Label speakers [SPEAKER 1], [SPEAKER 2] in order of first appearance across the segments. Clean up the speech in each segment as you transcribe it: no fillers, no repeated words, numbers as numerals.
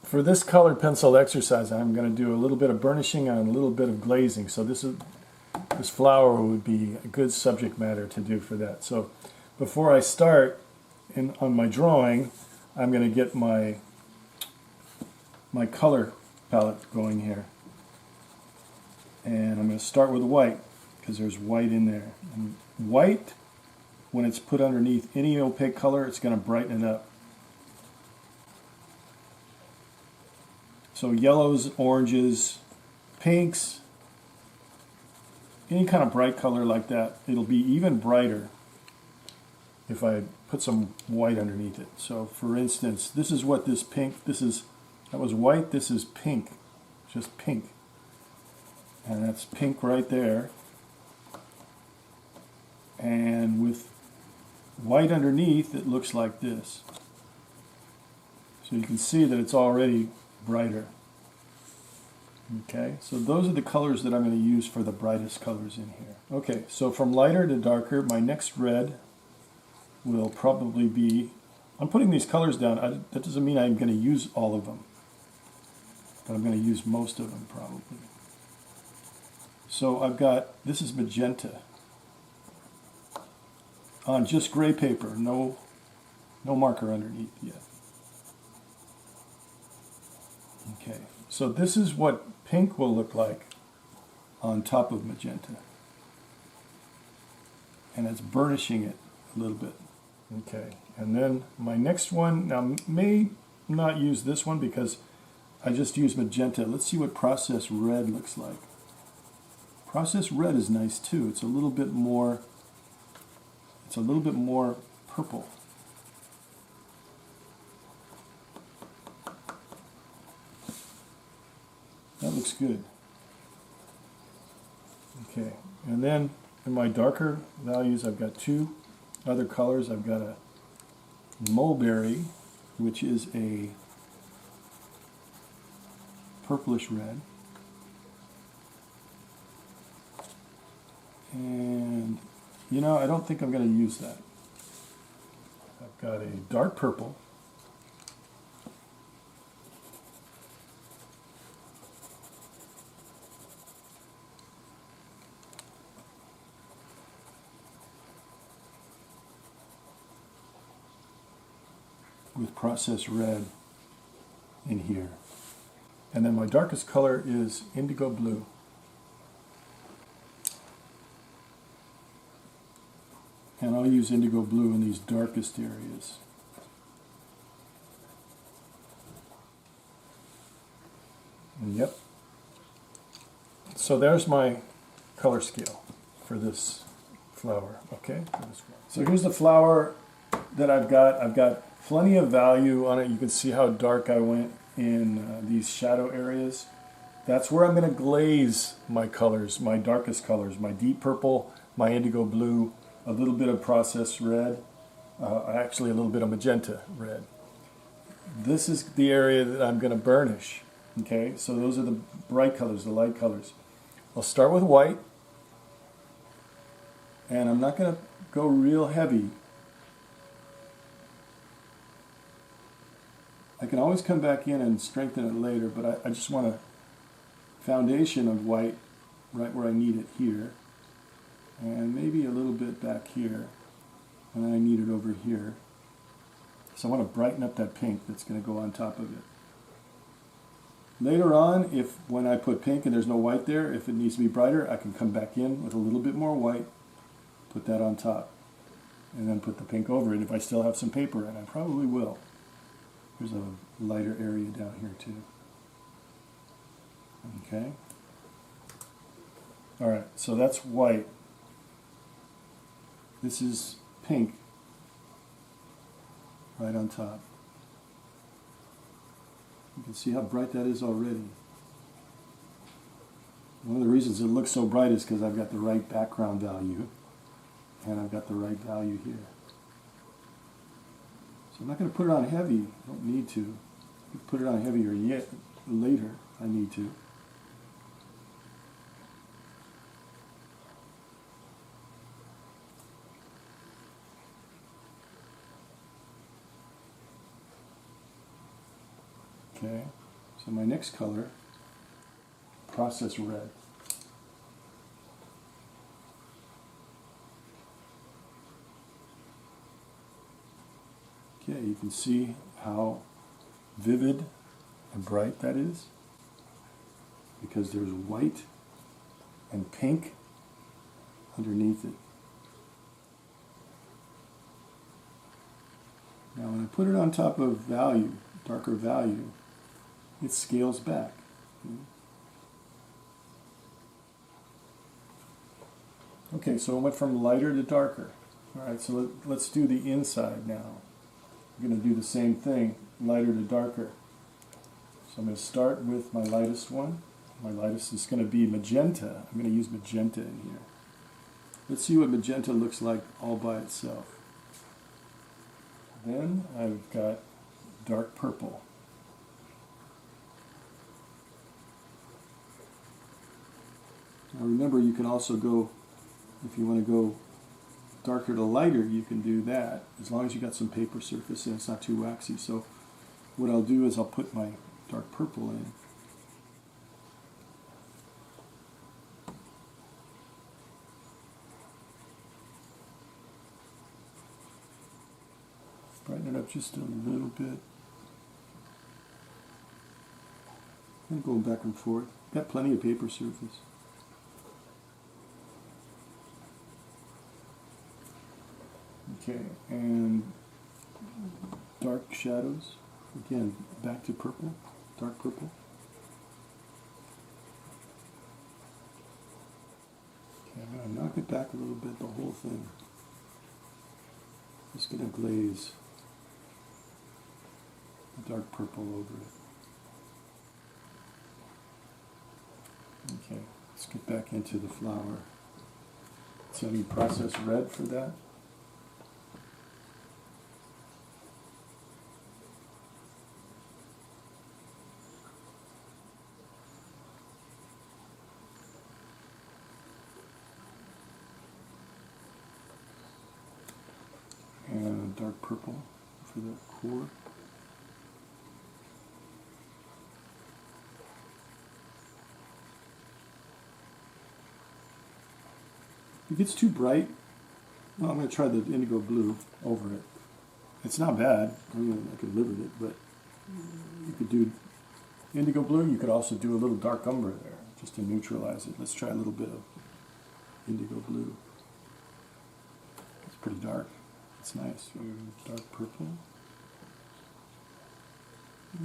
[SPEAKER 1] for this colored pencil exercise, I'm going to do a little bit of burnishing and a little bit of glazing. So this flower would be a good subject matter to do for that. So before I start on my drawing, I'm going to get my color palette going here. And I'm going to start with white because there's white in there. And white, when it's put underneath any opaque color, it's going to brighten it up. So yellows, oranges, pinks, any kind of bright color like that, it'll be even brighter if I put some white underneath it. So for instance, this is what this pink, that was white, this is pink, just pink. And that's pink right there. And with white underneath, it looks like this. So you can see that it's already brighter. Okay, so those are the colors that I'm going to use for the brightest colors in here. Okay, so from lighter to darker, my next red will probably be, I'm putting these colors down, that doesn't mean I'm going to use all of them, but I'm going to use most of them probably. So I've got, this is magenta, on just gray paper, no marker underneath yet. Okay, so this is what pink will look like on top of magenta. And it's burnishing it a little bit. Okay, and then my next one, now may not use this one because I just used magenta. Let's see what processed red looks like. Processed red is nice too. It's a little bit more purple. That looks good. Okay, and then in my darker values, I've got two other colors. I've got a mulberry, which is a purplish red. And, you know, I don't think I'm going to use that. I've got a dark purple. With processed red in here. And then my darkest color is indigo blue. And I'll use indigo blue in these darkest areas. And yep. So there's my color scale for this flower. Okay? So here's the flower that I've got. I've got plenty of value on it. You can see how dark I went in these shadow areas. That's where I'm going to glaze my colors, my darkest colors, my deep purple, my indigo blue, a little bit of processed red, actually a little bit of magenta red. This is the area that I'm going to burnish. Okay, so those are the bright colors, the light colors. I'll start with white, and I'm not going to go real heavy. I can always come back in and strengthen it later, but I just want a foundation of white right where I need it here, and maybe a little bit back here, and then I need it over here. So I want to brighten up that pink that's going to go on top of it. Later on, when I put pink and there's no white there, if it needs to be brighter, I can come back in with a little bit more white, put that on top, and then put the pink over it if I still have some paper, and I probably will. There's a lighter area down here too. Okay. All right, so that's white. This is pink right on top. You can see how bright that is already. One of the reasons it looks so bright is because I've got the right background value and I've got the right value here. So I'm not going to put it on heavy. I don't need to. I can put it on heavier yet later. I need to. Okay. So my next color, process red. Okay, you can see how vivid and bright that is, because there's white and pink underneath it. Now when I put it on top of value, darker value, it scales back. Okay, so it went from lighter to darker. All right, so let's do the inside now. I'm going to do the same thing, lighter to darker. So I'm going to start with my lightest one. My lightest is going to be magenta. I'm going to use magenta in here. Let's see what magenta looks like all by itself. Then I've got dark purple. Now remember, you can also go, if you want to go darker to lighter, you can do that, as long as you got some paper surface and it's not too waxy. So what I'll do is I'll put my dark purple in. Brighten it up just a little bit. I'm going back and forth. Got plenty of paper surface. Okay, and dark shadows. Again, back to purple, dark purple. Okay, I'm going to knock it back a little bit, the whole thing. Just going to glaze the dark purple over it. Okay, let's get back into the flower. So I need process red for that. And dark purple for the core. If it gets too bright, well, I'm going to try the indigo blue over it. It's not bad. I mean, I could live with it, but you could do indigo blue. You could also do a little dark umber there, just to neutralize it. Let's try a little bit of indigo blue. It's pretty dark. It's nice. Dark purple.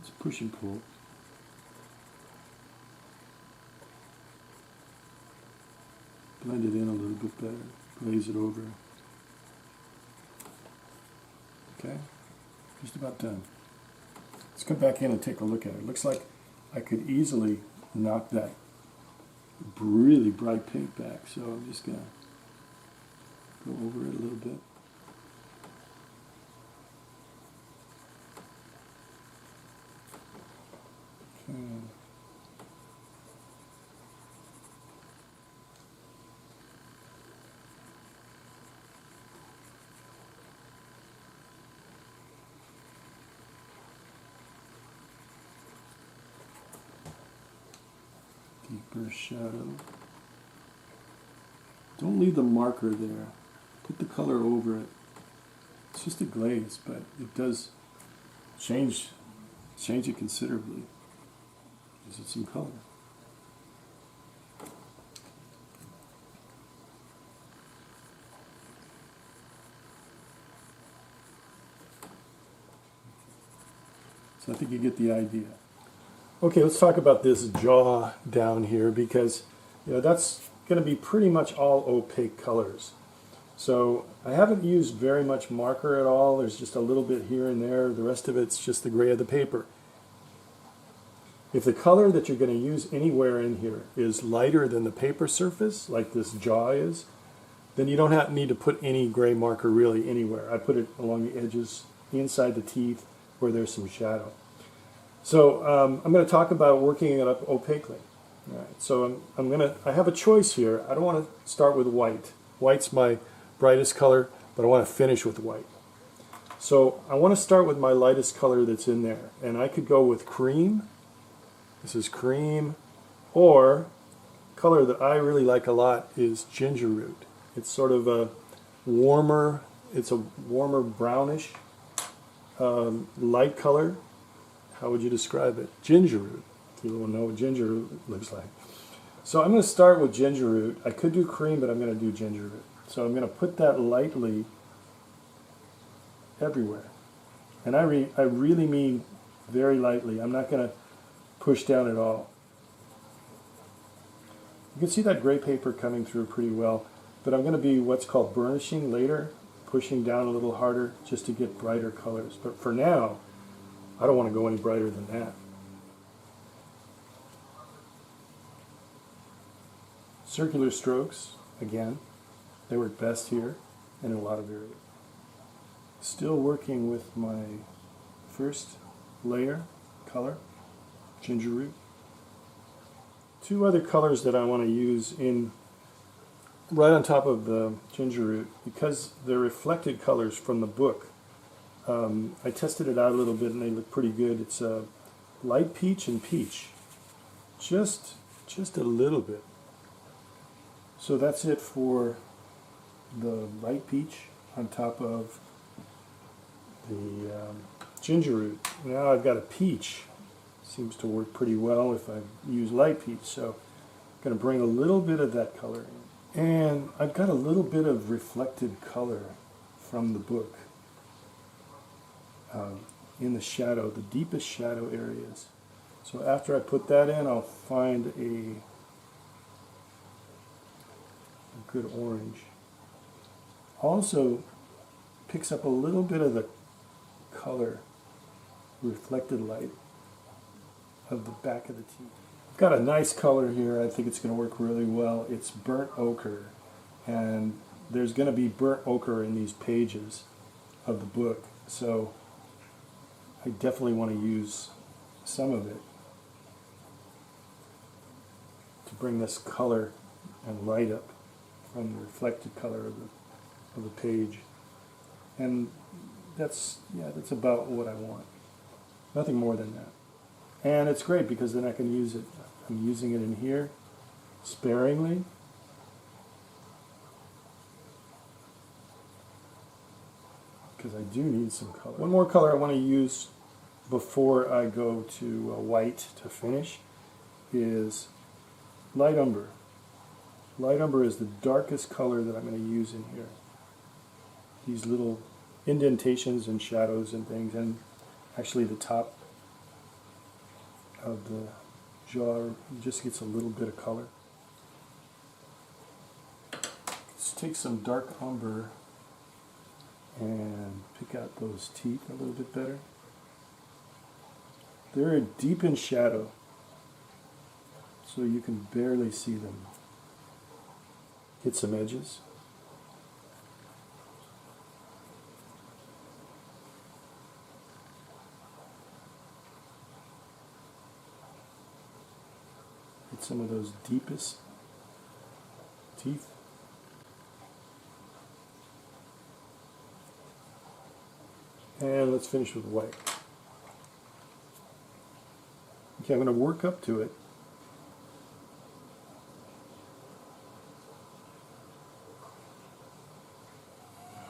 [SPEAKER 1] It's push and pull. Blend it in a little bit better. Glaze it over. Okay, just about done. Let's come back in and take a look at it. It looks like I could easily knock that really bright pink back. So I'm just going to go over it a little bit. Okay. Deeper shadow. Don't leave the marker there. Put the color over it. It's just a glaze, but it does change it considerably. Gives it some color. So I think you get the idea. Okay, let's talk about this jaw down here, because that's going to be pretty much all opaque colors. So I haven't used very much marker at all. There's just a little bit here and there. The rest of it's just the gray of the paper. If the color that you're going to use anywhere in here is lighter than the paper surface, like this jaw is, then you don't need to put any gray marker really anywhere. I put it along the edges, inside the teeth, where there's some shadow. So I'm going to talk about working it up opaquely. All right, so I have a choice here. I don't want to start with white. White's my brightest color, but I want to finish with white. So I want to start with my lightest color that's in there, and I could go with cream, This is cream, or color that I really like a lot is ginger root. It's sort of a warmer, it's a warmer brownish, light color. How would you describe it? Ginger root. People will know what ginger root looks like. So I'm going to start with ginger root. I could do cream, but I'm going to do ginger root. So I'm going to put that lightly everywhere. And I really mean very lightly. I'm not going to push down at all. You can see that gray paper coming through pretty well, but I'm going to be what's called burnishing later, pushing down a little harder just to get brighter colors. But for now, I don't want to go any brighter than that. Circular strokes, again, they work best here and in a lot of areas. Still working with my first layer color, ginger root. Two other colors that I want to use in right on top of the ginger root, because they're reflected colors from the book. I tested it out a little bit and they look pretty good. It's light peach and peach, just a little bit. So that's it for the light peach on top of the ginger root. Now I've got a peach. Seems to work pretty well if I use light peach. So I'm going to bring a little bit of that color in. And I've got a little bit of reflected color from the book in the shadow, the deepest shadow areas. So after I put that in, I'll find a good orange. Also picks up a little bit of the color, reflected light of the back of the teeth. I've got a nice color here. I think it's going to work really well. It's burnt ochre, and there's going to be burnt ochre in these pages of the book, so I definitely want to use some of it to bring this color and light up from the reflected color of the page. And that's about what I want. Nothing more than that. And it's great because then I can use it. I'm using it in here sparingly. Because I do need some color. One more color I want to use before I go to white to finish is light umber. Light umber is the darkest color that I'm going to use in here. These little indentations and shadows and things, and actually the top of the jar just gets a little bit of color. Let's take some dark umber and pick out those teeth a little bit better. They're deep in shadow, so you can barely see them. Hit some edges. Hit some of those deepest teeth. And let's finish with white. Okay, I'm going to work up to it.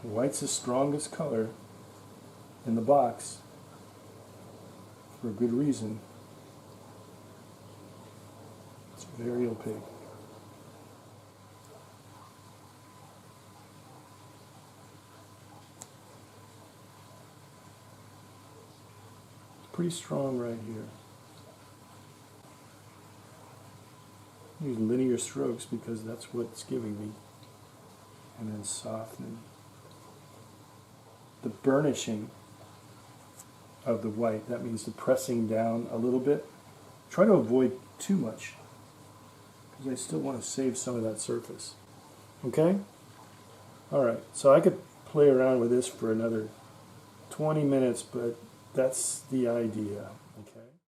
[SPEAKER 1] White's the strongest color in the box for a good reason. It's very opaque. It's pretty strong right here. Use linear strokes because that's what it's giving me. And then softening. The burnishing of the white, that means the pressing down a little bit. Try to avoid too much because I still want to save some of that surface. Okay? Alright, so I could play around with this for another 20 minutes, but that's the idea.